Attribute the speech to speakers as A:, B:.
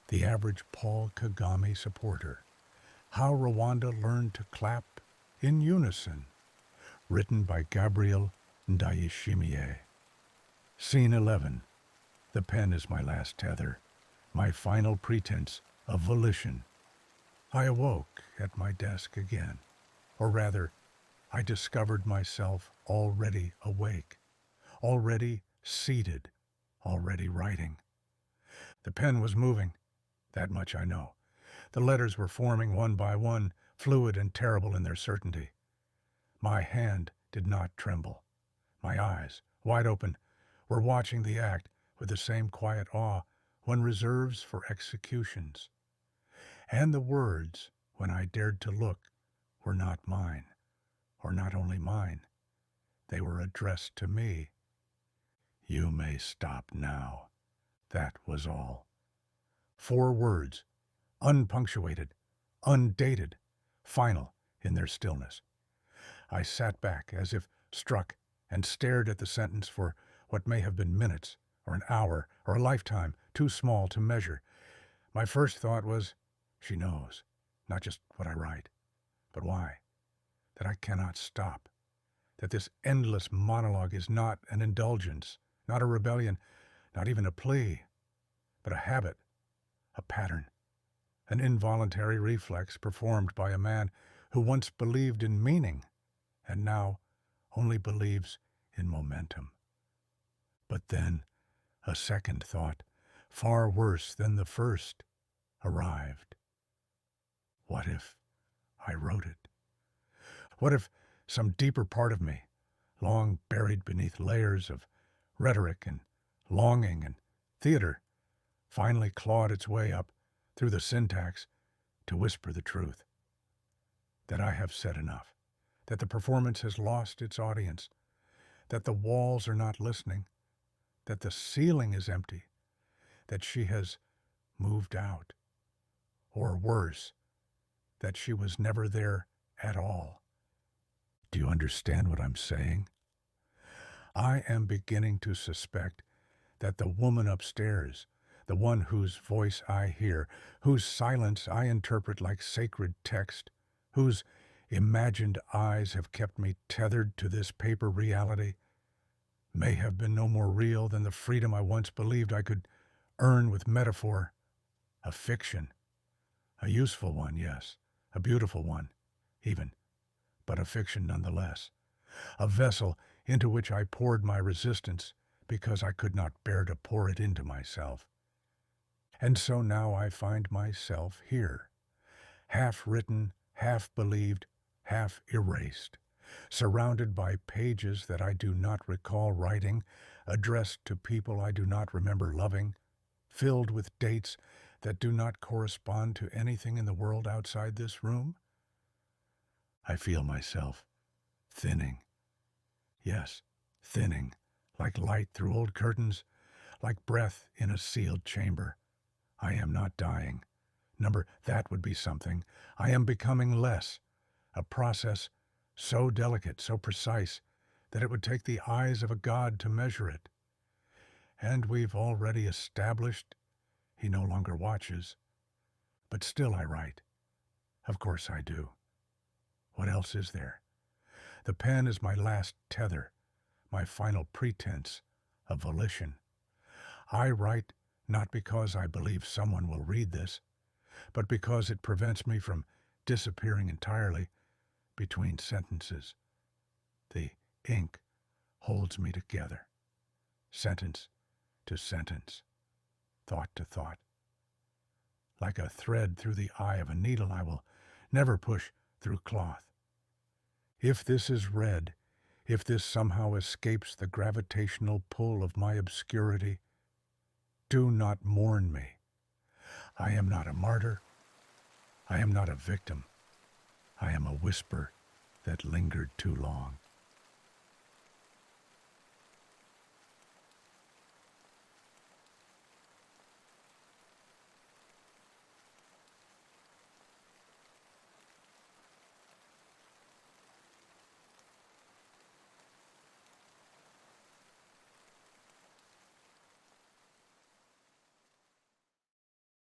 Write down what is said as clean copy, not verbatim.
A: the average Paul Kagame supporter. How Rwanda learned to clap in unison. Written by Gabriel Ndayishimiye. Scene 11. The pen is my last tether, my final pretense of volition. I awoke at my desk again, or rather, I discovered myself already awake, already seated, already writing. The pen was moving, that much I know. The letters were forming one by one, fluid and terrible in their certainty. My hand did not tremble. My eyes, wide open, were watching the act with the same quiet awe one reserves for executions. And the words, when I dared to look, were not mine, or not only mine. They were addressed to me. You may stop now. That was all. 4 words, unpunctuated, undated, final in their stillness. I sat back as if struck and stared at the sentence for what may have been minutes, or an hour, or a lifetime, too small to measure. My first thought was, she knows, not just what I write, but why. That I cannot stop. That this endless monologue is not an indulgence, not a rebellion, not even a plea, but a habit, a pattern, an involuntary reflex performed by a man who once believed in meaning and now only believes in momentum. But then a second thought, far worse than the first, arrived. What if I wrote it? What if some deeper part of me, long buried beneath layers of rhetoric and longing and theater, finally clawed its way up through the syntax to whisper the truth? That I have said enough, that the performance has lost its audience, that the walls are not listening, that the ceiling is empty, that she has moved out, or worse, that she was never there at all. Do you understand what I'm saying? I am beginning to suspect that the woman upstairs, the one whose voice I hear, whose silence I interpret like sacred text, whose imagined eyes have kept me tethered to this paper reality, may have been no more real than the freedom I once believed I could earn with metaphor. A fiction. A useful one, yes. A beautiful one, even. But a fiction nonetheless. A vessel into which I poured my resistance because I could not bear to pour it into myself. And so now I find myself here, half-written, half-believed, half-erased, surrounded by pages that I do not recall writing, addressed to people I do not remember loving, filled with dates that do not correspond to anything in the world outside this room. I feel myself thinning. Yes, thinning, like light through old curtains, like breath in a sealed chamber. I am not dying. That would be something. I am becoming less. A process so delicate, so precise, that it would take the eyes of a god to measure it. And we've already established he no longer watches. But still I write. Of course I do. What else is there? The pen is my last tether, my final pretense of volition. I write not because I believe someone will read this, but because it prevents me from disappearing entirely between sentences. The ink holds me together, sentence to sentence, thought to thought. Like a thread through the eye of a needle, I will never push through cloth. If this is read, if this somehow escapes the gravitational pull of my obscurity, do not mourn me. I am not a martyr. I am not a victim. I am a whisper that lingered too long.